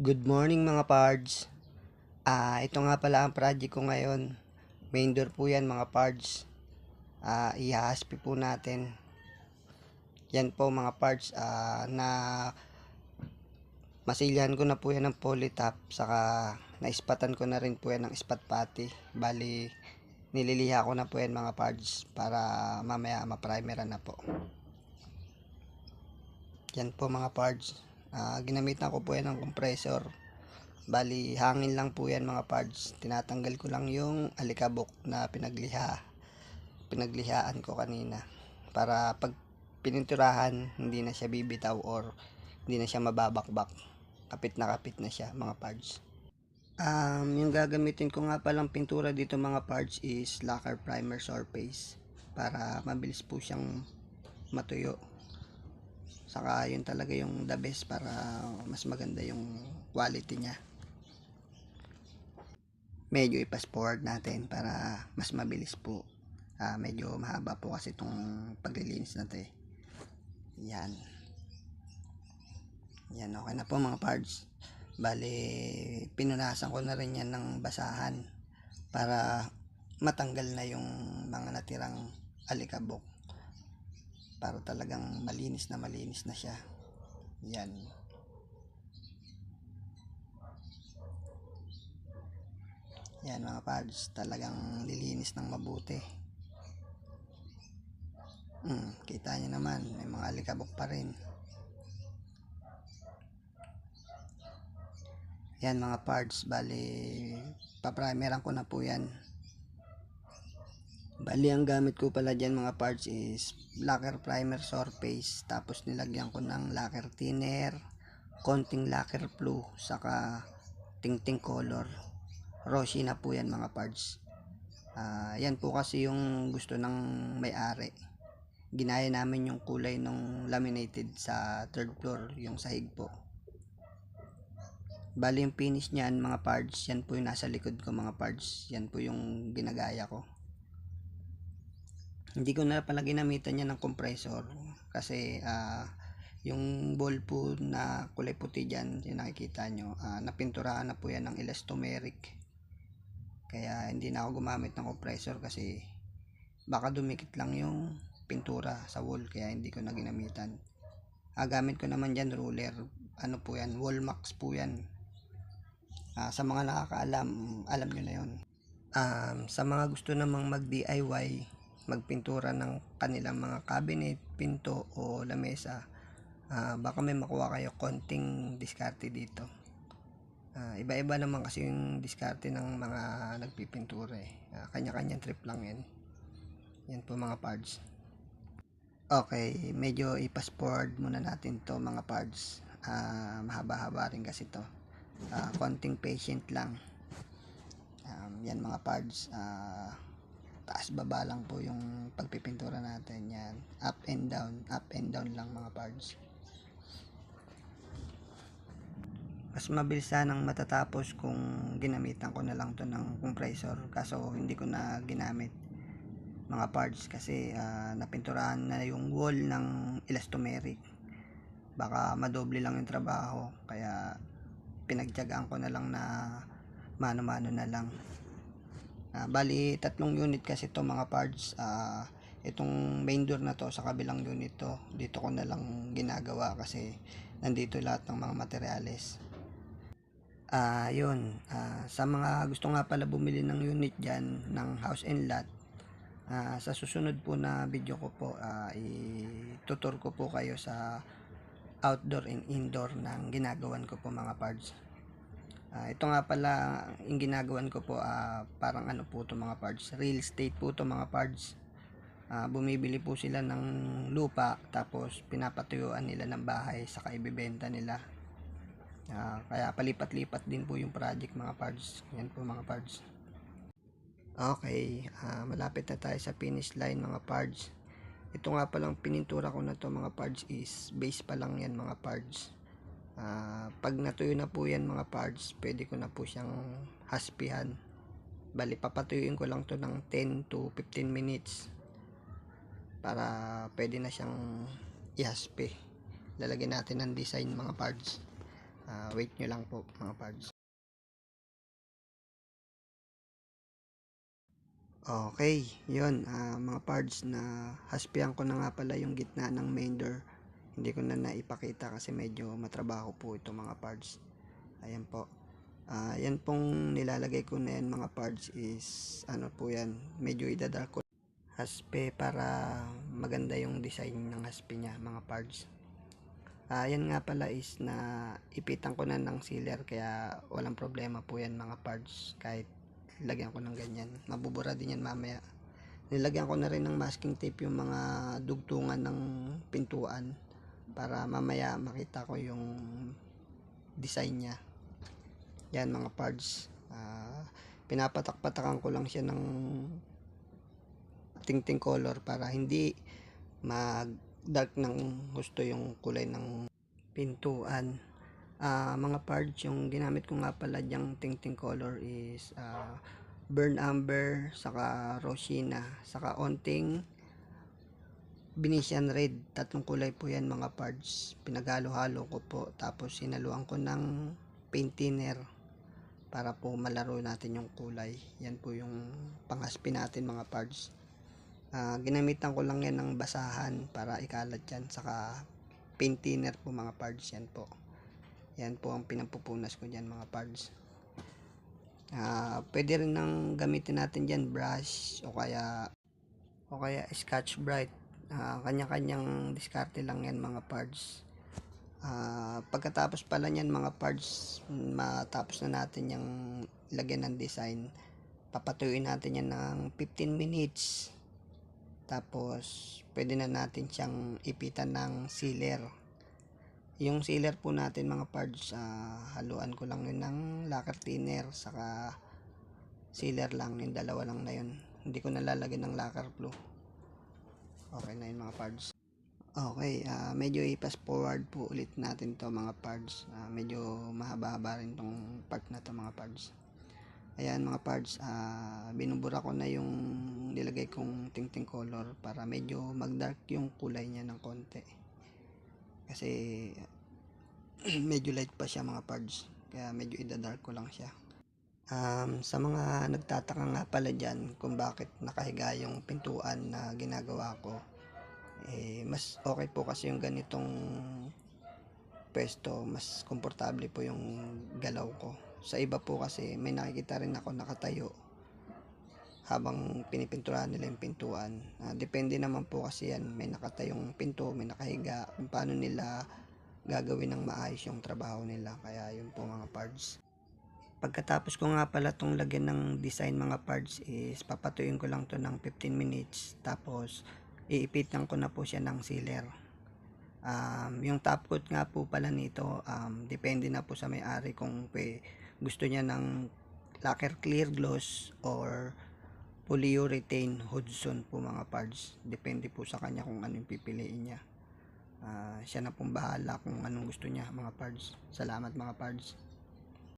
Good morning mga pards. Ito nga pala ang project ko ngayon. Main door po yan mga pards. Ihahaspi po natin. Yan po mga pards. Na masilyahan ko na po yan ng polytop. Saka naispatan ko na rin po yan ng spot putty. Bali, nililiha ko na po yan mga pards. Para mamaya ma-primeran na po. Yan po mga pards. Ginamitan ko po yan ng compressor. Bali, hangin lang po yan mga pards. Tinatanggal ko lang yung alikabok na pinaglihaan ko kanina. Para pag pininturahan, hindi na siya bibitaw or hindi na siya mababakbak. Kapit na siya mga pards. Yung gagamitin ko nga palang pintura dito mga pards is lacquer primer surface. Para mabilis po siyang matuyo. Saka yun talaga yung the best para mas maganda yung quality niya. Medyo i-fast forward natin para mas mabilis po. Medyo mahaba po kasi itong paglilinis natin. Yan. Yan, okay na po mga parts. Bale, pinunasan ko na rin yan ng basahan para matanggal na yung mga natirang alikabok. Para talagang malinis na siya. Yan. Yan mga pads, talagang lilinis ng mabuti. Kita nyo naman, may mga alikabok pa rin. Yan mga parts, bali paprimeran ko na po yan. Bali ang gamit ko pala dyan mga parts is lacquer primer surface, tapos nilagyan ko ng lacquer thinner, konting lacquer blue, saka tingting color. Rosy na po yan mga parts. Yan po kasi yung gusto ng may-ari. Ginaya namin yung kulay ng laminated sa third floor, yung sahig po. Bali yung finish niyan mga parts, yan po yung nasa likod ko mga parts. Yan po yung ginagaya ko. Hindi ko na pala ginamitan yan ng compressor kasi yung ball po na kulay puti dyan, yung nakikita nyo, napinturahan na po yan ng elastomeric. Kaya hindi na ako gumamit ng compressor kasi baka dumikit lang yung pintura sa wall, kaya hindi ko na ginamitan. Gamit ko naman dyan ruler, ano po yan, Wallmax po yan. Sa mga nakakaalam, alam nyo na yun. Sa mga gusto namang mag DIY, magpintura ng kanilang mga cabinet, pinto o lamesa, baka may makuha kayo konting diskarte dito. Iba-iba naman kasi yung diskarte ng mga nagpipintura kanya-kanyang trip lang yan. Yan po mga parts. Okay, medyo i-fast forward muna natin to mga parts. Mahaba-haba rin kasi to. Konting patient lang. Yan mga parts. Taas baba lang po yung pagpipintura natin. Yan, up and down lang mga parts. Mas mabilis sanang matatapos kung ginamitan ko na lang to ng compressor, kaso hindi ko na ginamit mga parts kasi napinturahan na yung wall ng elastomeric. Baka madoble lang yung trabaho, kaya pinagtiyagaan ko na lang na mano-mano na lang. Bali 3 unit kasi to mga parts. Itong main door na to sa kabilang unit to, dito ko na lang ginagawa kasi nandito lahat ng mga materyales. Yun, sa mga gusto nga pala bumili ng unit dyan ng house and lot, sa susunod po na video ko po, itutur ko po kayo sa outdoor and indoor ng ginagawan ko po mga parts. Ito nga pala yung ginagawan ko po, parang ano po to mga parts, real estate po to mga parts. Bumibili po sila ng lupa, tapos pinapatuyuan nila ng bahay, saka ibibenta nila. Kaya palipat-lipat din po yung project mga parts. Yan po mga parts. Okay, malapit na tayo sa finish line mga parts. Ito nga palang pinintura ko na to mga parts is base pa lang yan mga parts. Pag natuyo na po yan mga parts, pwede ko na po siyang haspihan. Bali papatuyuin ko lang to ng 10 to 15 minutes para pwede na siyang ihaspi. Lalagyan natin ng design mga parts. Wait nyo lang po mga pards. Okay, yun mga pards, na haspian ko na nga pala yung gitna ng main door. Hindi ko na naipakita kasi medyo matrabaho po ito mga pards. Ayan po. Yan pong nilalagay ko na yan mga pards is ano po yan, medyo idadark ko haspe para maganda yung design ng haspe niya mga pards. Yan nga pala is na ipitan ko na ng sealer, kaya walang problema po yan mga pards. Kahit lagyan ko ng ganyan, mabubura din yan mamaya. Nilagyan ko na rin ng masking tape yung mga dugtungan ng pintuan para mamaya makita ko yung design niya. Yan mga pards. Pinapatak-patakan ko lang siya ng tingting color para hindi mag dark ng gusto yung kulay ng pintuan. Mga pards, yung ginamit ko nga pala dyang tingting color is burn amber, saka rosina, saka onting Venetian red. Tatlong kulay po yan mga pards. Pinaghalo-halo ko po, tapos sinaluan ko ng paint thinner para po malaro natin yung kulay. Yan po yung panghaspi natin mga pards. Ginamitan ko lang yan ng basahan para ikalat yan, saka paint thinner po mga pards. Yan po. Yan po ang pinampupunas ko dyan mga pards. Pwede rin nang gamitin natin dyan brush o kaya Scotch Brite. Kanya-kanyang diskarte lang yan mga pards. Pagkatapos pala nyan mga pards, matapos na natin yung lagyan ng design, papatuyuin natin yan ng 15 minutes. Tapos pwede na natin siyang ipitan ng sealer. Yung sealer po natin mga pards, haluan ko lang yun ng lacquer thinner saka sealer lang, yung dalawa lang na yun. Hindi ko nalalagyan ng lacquer glue. Okay na yun mga pards. Okay, medyo i-fast forward po ulit natin to mga pards. Medyo mahaba-haba rin tong part na to mga pards. Ayan mga pards, binubura ko na yung nilagay kong tingting color para medyo mag-dark yung kulay niya ng konti. Kasi medyo light pa siya mga pards, kaya medyo idadark ko lang siya. Sa mga nagtataka nga pala dyan kung bakit nakahiga yung pintuan na ginagawa ko, mas okay po kasi yung ganitong pwesto, mas komportable po yung galaw ko. Sa iba po kasi may nakikita rin ako nakatayo habang pinipinturahan nila yung pintuan. Depende naman po kasi yan, may nakatayong pinto, may nakahiga, kung paano nila gagawin ng maayos yung trabaho nila. Kaya yun po mga pards. Pagkatapos ko nga pala tong lagyan ng design mga pards is papatuyin ko lang to ng 15 minutes, tapos iipitan ko na po siya ng sealer. Yung top coat nga po pala nito, depende na po sa may-ari kung gusto niya ng lacquer clear gloss or polyurethane Hudson po mga pards. Depende po sa kanya kung anong pipiliin niya. Siya na pong bahala kung anong gusto niya mga pards. Salamat mga pards.